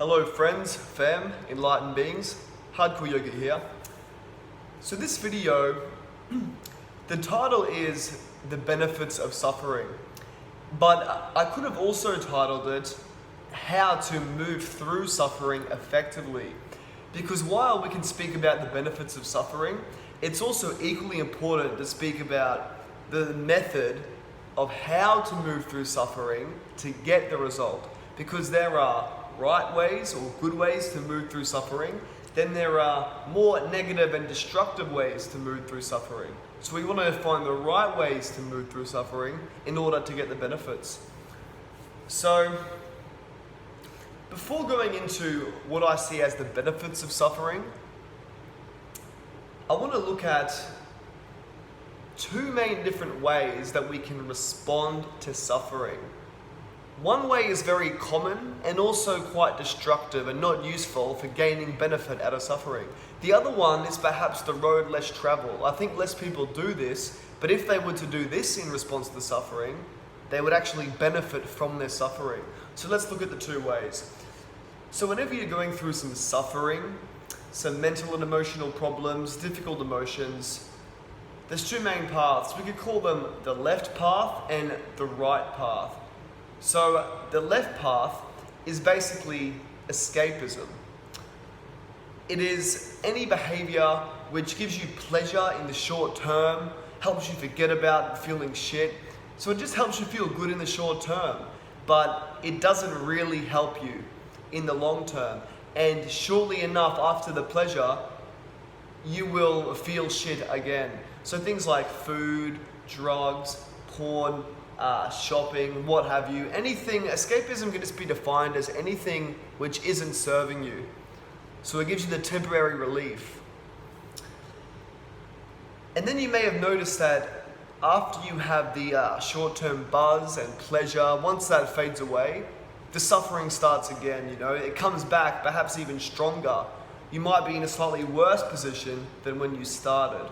Hello friends, fam, enlightened beings, Hardcore Yoga here. So this video, the title is The Benefits of Suffering, but I could have also titled it How to Move Through Suffering Effectively. Because while we can speak about the benefits of suffering, it's also equally important to speak about the method of how to move through suffering to get the result. Because there are right ways or good ways to move through suffering, then there are more negative and destructive ways to move through suffering. So we want to find the right ways to move through suffering in order to get the benefits. So, before going into what I see as the benefits of suffering, I want to look at two main different ways that we can respond to suffering. One way is very common and also quite destructive and not useful for gaining benefit out of suffering. The other one is perhaps the road less traveled. I think less people do this, but if they were to do this in response to suffering, they would actually benefit from their suffering. So let's look at the two ways. So whenever you're going through some suffering, some mental and emotional problems, difficult emotions, there's two main paths. We could call them the left path and the right path. So the left path is basically escapism. It is any behavior which gives you pleasure in the short term, helps you forget about feeling shit. So it just helps you feel good in the short term, but it doesn't really help you in the long term. And surely enough, after the pleasure, you will feel shit again. So things like food, drugs, porn, shopping, what have you. Anything, escapism can just be defined as anything which isn't serving you. So it gives you the temporary relief. And then you may have noticed that after you have the short-term buzz and pleasure, once that fades away, the suffering starts again, it comes back, perhaps even stronger. You might be in a slightly worse position than when you started.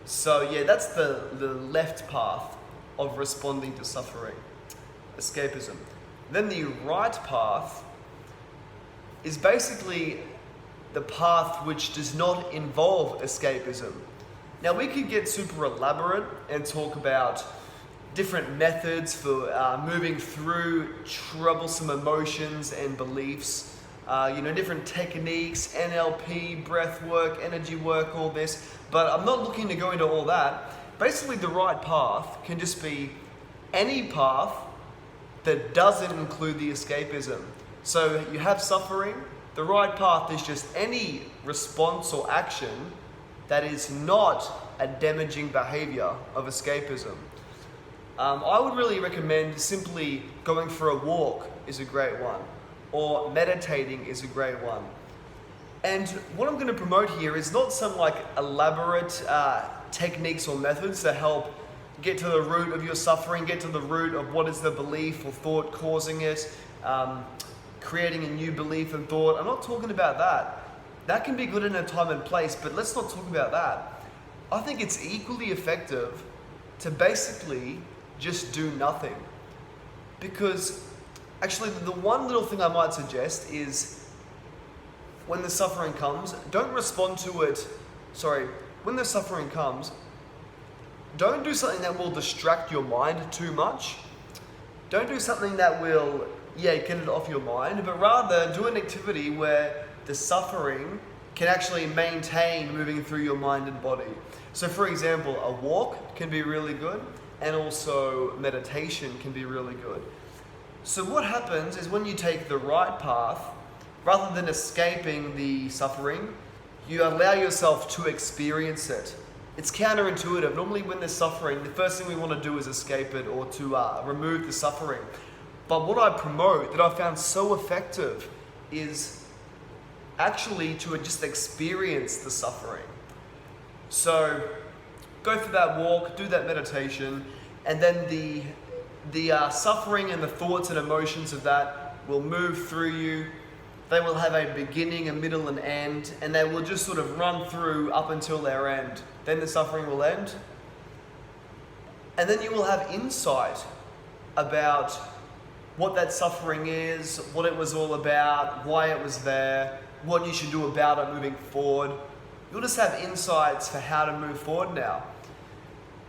So yeah, that's the left path of responding to suffering, escapism. Then the right path is basically the path which does not involve escapism. Now we could get super elaborate and talk about different methods for moving through troublesome emotions and beliefs, different techniques, NLP, breath work, energy work, all this, but I'm not looking to go into all that. Basically, the right path can just be any path that doesn't include the escapism. So you have suffering, the right path is just any response or action that is not a damaging behavior of escapism. I would really recommend simply going for a walk is a great one, or meditating is a great one. And what I'm going to promote here is not some elaborate techniques or methods to help get to the root of your suffering, get to the root of what is the belief or thought causing it, creating a new belief and thought. I'm not talking about that. That can be good in a time and place, but let's not talk about that. I think it's equally effective to basically just do nothing. Because actually the one little thing I might suggest is when the suffering comes, don't respond to it. When the suffering comes, don't do something that will distract your mind too much. Don't do something that will, get it off your mind, but rather do an activity where the suffering can actually maintain moving through your mind and body. So for example, a walk can be really good, and also meditation can be really good. So what happens is when you take the right path, rather than escaping the suffering, you allow yourself to experience it. It's counterintuitive. Normally when there's suffering, the first thing we want to do is escape it or to remove the suffering. But what I promote that I found so effective is actually to just experience the suffering. So go for that walk, do that meditation, and then the suffering and the thoughts and emotions of that will move through you. They will have a beginning, a middle, and end, and they will just sort of run through up until their end. Then the suffering will end. And then you will have insight about what that suffering is, what it was all about, why it was there, what you should do about it moving forward. You'll just have insights for how to move forward now.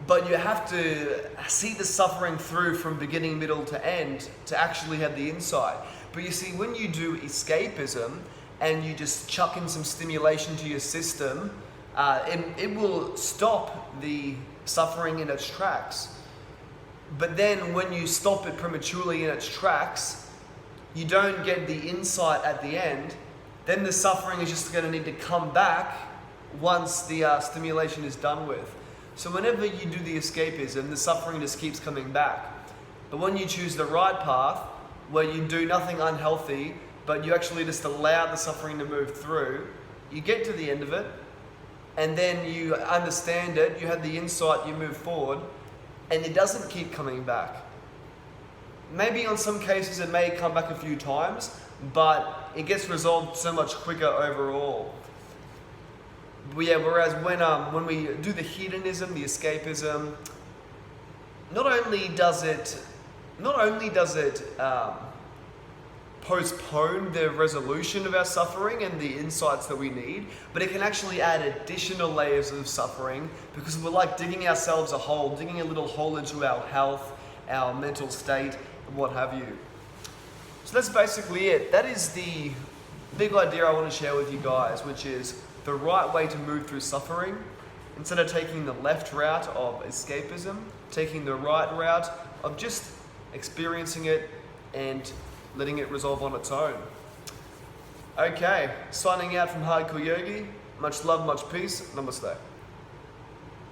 But you have to see the suffering through from beginning, middle to end to actually have the insight. But you see, when you do escapism and you just chuck in some stimulation to your system, it will stop the suffering in its tracks. But then when you stop it prematurely in its tracks, you don't get the insight at the end, then the suffering is just going to need to come back once the stimulation is done with. So whenever you do the escapism, the suffering just keeps coming back. But when you choose the right path, where you do nothing unhealthy, but you actually just allow the suffering to move through, you get to the end of it, and then you understand it, you have the insight, you move forward, and it doesn't keep coming back. Maybe on some cases it may come back a few times, but it gets resolved so much quicker overall. But yeah, whereas when we do the hedonism, the escapism, not only does it postpone the resolution of our suffering and the insights that we need, but it can actually add additional layers of suffering, because we're like digging ourselves a hole, digging a little hole into our health, our mental state, and what have you. So that's basically it. That is the big idea I want to share with you guys, which is the right way to move through suffering. Instead of taking the left route of escapism, taking the right route of just experiencing it and letting it resolve on its own. Okay, signing out from Hardcore Yogi. Much love, much peace. Namaste.